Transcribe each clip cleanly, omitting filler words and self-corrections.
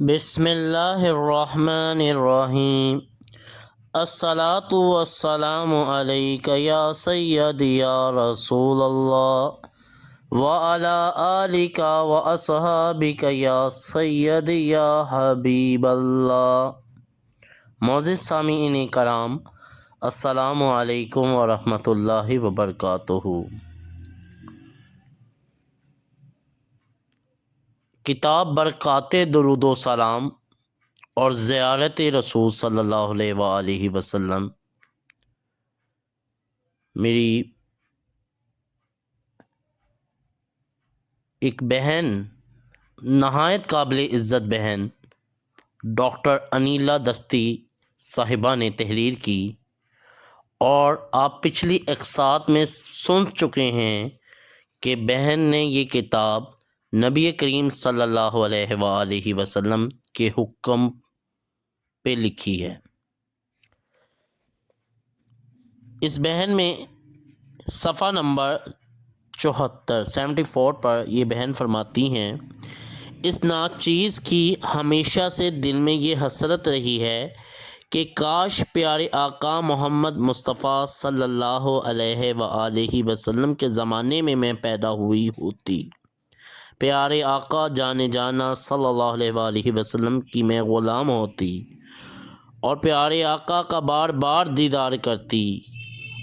بسم اللہ الرحمن الرحیم۔ الصلاۃ والسلام علیک یا سیدی یا رسول اللہ وعلی آلک واصحابک یا سیدی یا حبیب اللہ۔ معزز سامعین کرام، السلام علیکم ورحمۃ اللہ وبرکاتہ۔ کتاب برکات درود و سلام اور زیارت رسول صلی اللہ علیہ وآلہ وسلم میری ایک بہن، نہایت قابل عزت بہن ڈاکٹر انیلا دستی صاحبہ نے تحریر کی، اور آپ پچھلی اقساط میں سن چکے ہیں کہ بہن نے یہ کتاب نبی کریم صلی اللہ علیہ وآلہ وسلم کے حکم پہ لکھی ہے۔ اس بہن میں صفحہ نمبر 74 پر یہ بہن فرماتی ہیں، اس ناچیز کی ہمیشہ سے دل میں یہ حسرت رہی ہے کہ کاش پیارے آقا محمد مصطفیٰ صلی اللہ علیہ وآلہ وسلم کے زمانے میں میں پیدا ہوئی ہوتی، پیارے آقا جانے جانا صلی اللہ علیہ وآلہ وسلم کی میں غلام ہوتی، اور پیارے آقا کا بار بار دیدار کرتی،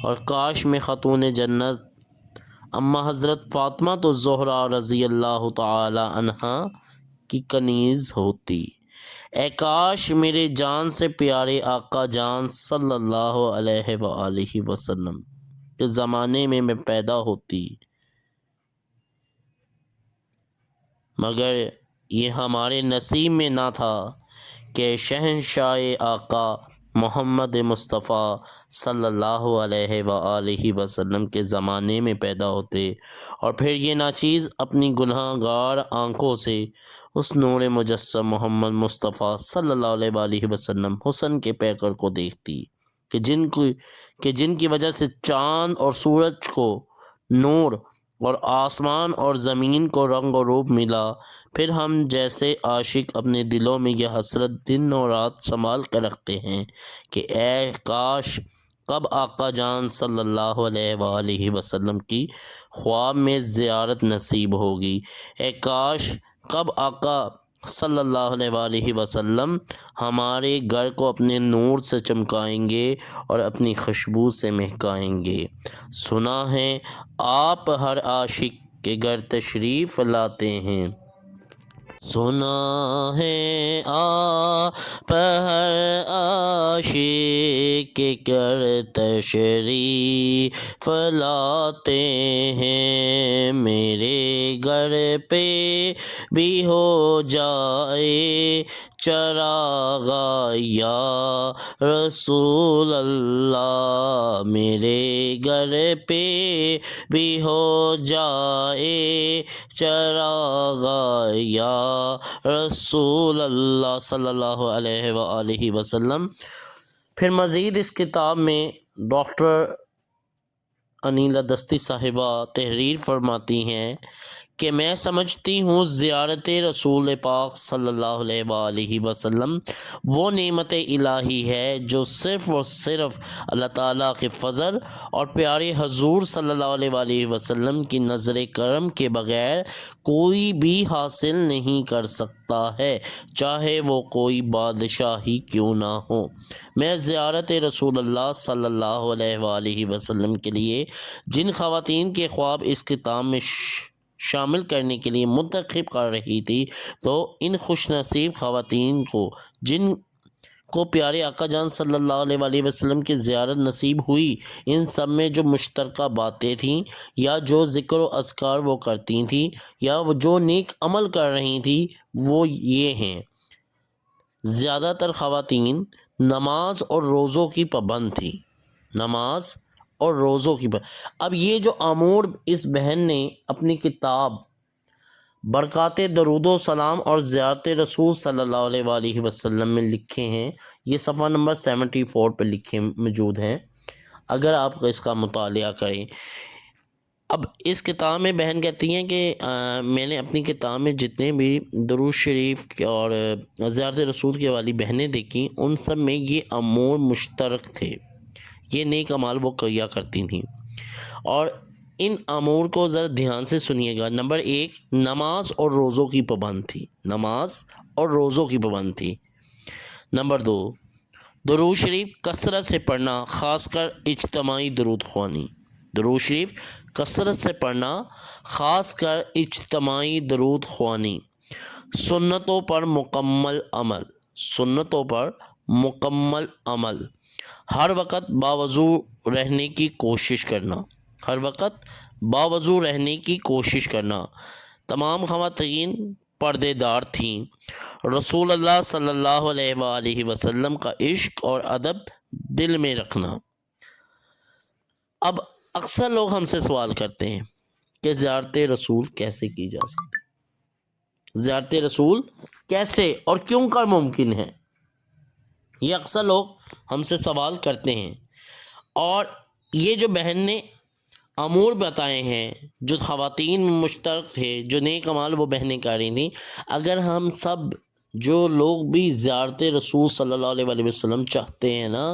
اور کاش میں خاتون جنت اما حضرت فاطمہ الزہرا رضی اللہ تعالی عنہا کی کنیز ہوتی۔ اے کاش میرے جان سے پیارے آقا جان صلی اللہ علیہ وآلہ وسلم کے زمانے میں میں پیدا ہوتی، مگر یہ ہمارے نصیب میں نہ تھا کہ شہنشاہ آقا محمد مصطفیٰ صلی اللہ علیہ وآلہ وسلم کے زمانے میں پیدا ہوتے، اور پھر یہ ناچیز اپنی گناہ گار آنکھوں سے اس نور مجسم محمد مصطفیٰ صلی اللہ علیہ وآلہ وسلم حسن کے پیکر کو دیکھتی کہ جن کی وجہ سے چاند اور سورج کو نور اور آسمان اور زمین کو رنگ و روپ ملا۔ پھر ہم جیسے عاشق اپنے دلوں میں یہ حسرت دن و رات سنبھال کر رکھتے ہیں کہ اے کاش کب آقا جان صلی اللہ علیہ وآلہ وسلم کی خواب میں زیارت نصیب ہوگی، اے کاش کب آقا صلی اللہ علیہ وآلہ وسلم ہمارے گھر کو اپنے نور سے چمکائیں گے اور اپنی خوشبو سے مہکائیں گے۔ سنا ہے آپ ہر عاشق کے گھر تشریف لاتے ہیں، سنا ہے آپ ہر عاشق کے گھر تشریف لاتے ہیں، میرے گھر پہ بھی ہو جائے چراغ یا رسول اللہ، میرے گھر پہ بھی ہو جائے چراغ یا رسول اللہ صلی اللہ علیہ وآلہ وسلم۔ پھر مزید اس کتاب میں ڈاکٹر انیلا دستی صاحبہ تحریر فرماتی ہیں کہ میں سمجھتی ہوں زیارت رسول پاک صلی اللہ علیہ وآلہ وسلم وہ نعمت الہی ہے جو صرف اور صرف اللہ تعالیٰ کے فضل اور پیارے حضور صلی اللہ علیہ وآلہ وسلم کی نظر کرم کے بغیر کوئی بھی حاصل نہیں کر سکتا ہے، چاہے وہ کوئی بادشاہ ہی کیوں نہ ہو۔ میں زیارت رسول اللہ صلی اللہ علیہ وآلہ وسلم کے لیے جن خواتین کے خواب اس کتاب میں شامل کرنے کے لیے منتخب کر رہی تھی، تو ان خوش نصیب خواتین کو جن کو پیارے آقا جان صلی اللہ علیہ وآلہ وسلم کی زیارت نصیب ہوئی، ان سب میں جو مشترکہ باتیں تھیں یا جو ذکر و اذکار وہ کرتی تھیں یا وہ جو نیک عمل کر رہی تھیں، وہ یہ ہیں: زیادہ تر خواتین نماز اور روزوں کی پابند تھیں، نماز اور روزوں کی اب یہ جو امور اس بہن نے اپنی کتاب برکات درود و سلام اور زیارت رسول صلی اللہ علیہ وآلہ وسلم میں لکھے ہیں، یہ صفحہ نمبر 74 پہ لکھے موجود ہیں۔ اگر آپ اس کا مطالعہ کریں اب اس کتاب میں بہن کہتی ہیں کہ میں نے اپنی کتاب میں جتنے بھی درود شریف اور زیارت رسول کی والی بہنیں دیکھیں ان سب میں یہ امور مشترک تھے، یہ نیک اعمال وہ کیا کرتی تھیں۔ اور ان امور کو ذرا دھیان سے سنیے گا۔ نمبر 1، نماز اور روزوں کی پابند تھی، نماز اور روزوں کی پابند تھی۔ نمبر 2، درود شریف کثرت سے پڑھنا، خاص کر اجتماعی درود خوانی، درود شریف کثرت سے پڑھنا، خاص کر اجتماعی درود خوانی۔ سنتوں پر مکمل عمل، سنتوں پر مکمل عمل، ہر وقت باوضو رہنے کی کوشش کرنا، ہر وقت باوضو رہنے کی کوشش کرنا۔ تمام خواتین پردے دار تھیں۔ رسول اللہ صلی اللہ علیہ وآلہ وسلم کا عشق اور ادب دل میں رکھنا۔ اب اکثر لوگ ہم سے سوال کرتے ہیں کہ زیارت رسول کیسے کی جا سکتی، زیارت رسول کیسے اور کیوں کر ممکن ہے، یہ اکثر لوگ ہم سے سوال کرتے ہیں۔ اور یہ جو بہن نے امور بتائے ہیں، جو خواتین مشترک تھے، جو نیک اعمال وہ بہنیں کر رہی تھیں، اگر ہم سب جو لوگ بھی زیارت رسول صلی اللہ علیہ وآلہ وسلم چاہتے ہیں نا،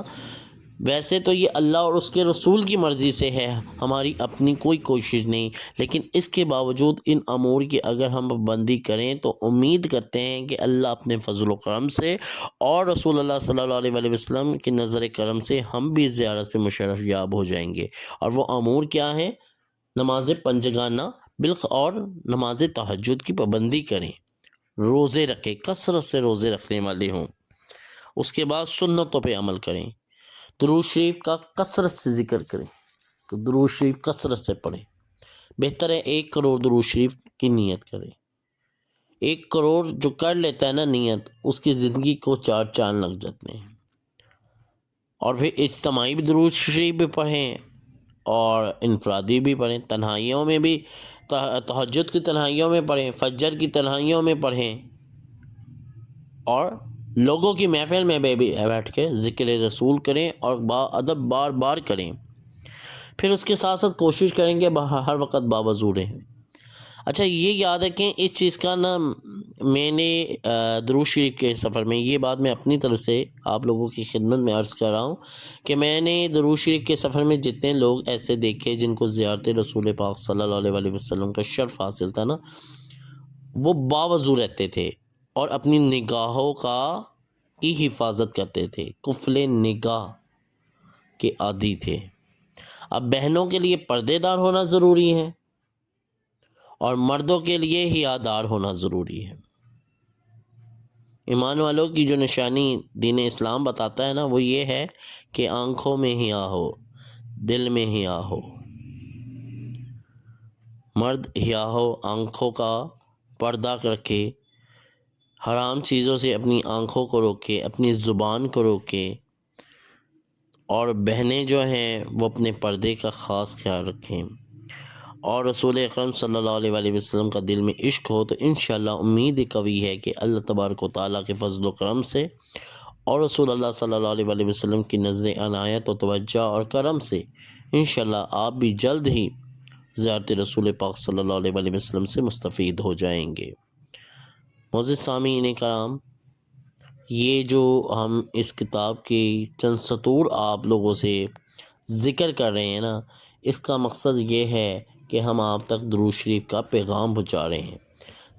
ویسے تو یہ اللہ اور اس کے رسول کی مرضی سے ہے، ہماری اپنی کوئی کوشش نہیں، لیکن اس کے باوجود ان امور کی اگر ہم پابندی کریں تو امید کرتے ہیں کہ اللہ اپنے فضل و کرم سے اور رسول اللہ صلی اللہ علیہ وآلہ وسلم کی نظر کرم سے ہم بھی زیارت سے مشرف یاب ہو جائیں گے۔ اور وہ امور کیا ہیں؟ نماز پنجگانہ اور نماز تہجد کی پابندی کریں، روزے رکھیں، کثرت سے روزے رکھنے والے ہوں، اس کے بعد سنتوں پہ عمل کریں، درود شریف کا کثرت سے ذکر کریں، درود شریف کثرت سے پڑھیں، بہتر ہے 1 کروڑ درود شریف کی نیت کریں۔ 1 کروڑ جو کر لیتا ہے نا نیت، اس کی زندگی کو 4 چاند لگ جاتے ہیں۔ اور پھر اجتماعی بھی درود شریف بھی پڑھیں اور انفرادی بھی پڑھیں، تنہائیوں میں بھی، تہجد کی تنہائیوں میں پڑھیں، فجر کی تنہائیوں میں پڑھیں، اور لوگوں کی محفل میں بھی بیٹھ کے ذکر رسول کریں اور ادب بار بار کریں۔ پھر اس کے ساتھ ساتھ کوشش کریں گے ہر وقت باوضو رہیں۔ اچھا یہ یاد رکھیں اس چیز کا نا، میں نے درود شریف کے سفر میں یہ بات میں اپنی طرف سے آپ لوگوں کی خدمت میں عرض کر رہا ہوں کہ میں نے درود شریف کے سفر میں جتنے لوگ ایسے دیکھے جن کو زیارت رسول پاک صلی اللہ علیہ وآلہ وسلم کا شرف حاصل تھا نا، وہ باوضو رہتے تھے اور اپنی نگاہوں کی حفاظت کرتے تھے، قفل نگاہ کے عادی تھے۔ اب بہنوں کے لیے پردے دار ہونا ضروری ہے اور مردوں کے لیے حیادار ہونا ضروری ہے۔ ایمان والوں کی جو نشانی دین اسلام بتاتا ہے نا، وہ یہ ہے کہ آنکھوں میں حیا ہو، دل میں حیا ہو، مرد حیا ہو، آنکھوں کا پردہ رکھے، حرام چیزوں سے اپنی آنکھوں کو روکے، اپنی زبان کو روکے، اور بہنیں جو ہیں وہ اپنے پردے کا خاص خیال رکھیں، اور رسول اکرم صلی اللہ علیہ وآلہ وسلم کا دل میں عشق ہو تو انشاءاللہ امید قوی ہے کہ اللہ تبارک و تعالیٰ کے فضل و کرم سے اور رسول اللہ صلی اللہ علیہ وآلہ وسلم کی نظر عنایت و توجہ اور کرم سے انشاءاللہ آپ بھی جلد ہی زیارت رسول پاک صلی اللہ علیہ وآلہ وسلم سے مستفید ہو جائیں گے۔ معزز سامعین کرام، یہ جو ہم اس کتاب کی چند سطور آپ لوگوں سے ذکر کر رہے ہیں نا، اس کا مقصد یہ ہے کہ ہم آپ تک درود شریف کا پیغام پہنچا رہے ہیں۔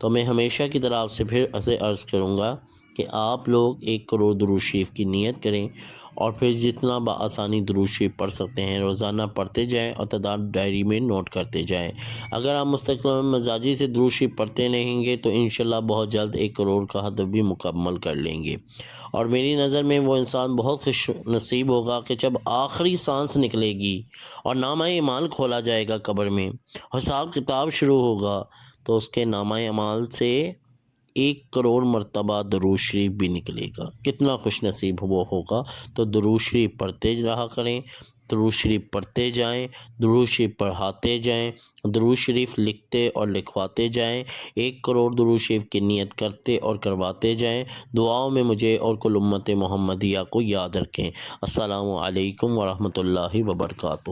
تو میں ہمیشہ کی طرح آپ سے پھر ایسے عرض کروں گا کہ آپ لوگ 1 کروڑ درود شریف کی نیت کریں اور پھر جتنا بآسانی درود شریف پڑھ سکتے ہیں روزانہ پڑھتے جائیں اور تعداد ڈائری میں نوٹ کرتے جائیں۔ اگر آپ مستقل مزاجی سے درود شریف پڑھتے رہیں گے تو انشاءاللہ بہت جلد 1 کروڑ کا ہدف بھی مکمل کر لیں گے، اور میری نظر میں وہ انسان بہت خوش نصیب ہوگا کہ جب آخری سانس نکلے گی اور نامہ اعمال کھولا جائے گا قبر میں، حساب کتاب شروع ہوگا، تو اس کے نامہ اعمال سے 1 کروڑ مرتبہ درود شریف بھی نکلے گا۔ کتنا خوش نصیب وہ ہوگا۔ تو درود شریف پڑھتے رہا کریں، درود شریف پڑھتے جائیں، درود شریف پڑھاتے جائیں، درود شریف لکھتے اور لکھواتے جائیں، 1 کروڑ درود شریف کی نیت کرتے اور کرواتے جائیں۔ دعاؤں میں مجھے اور کل امت محمدیہ کو یاد رکھیں۔ السلام علیکم ورحمۃ اللہ وبرکاتہ۔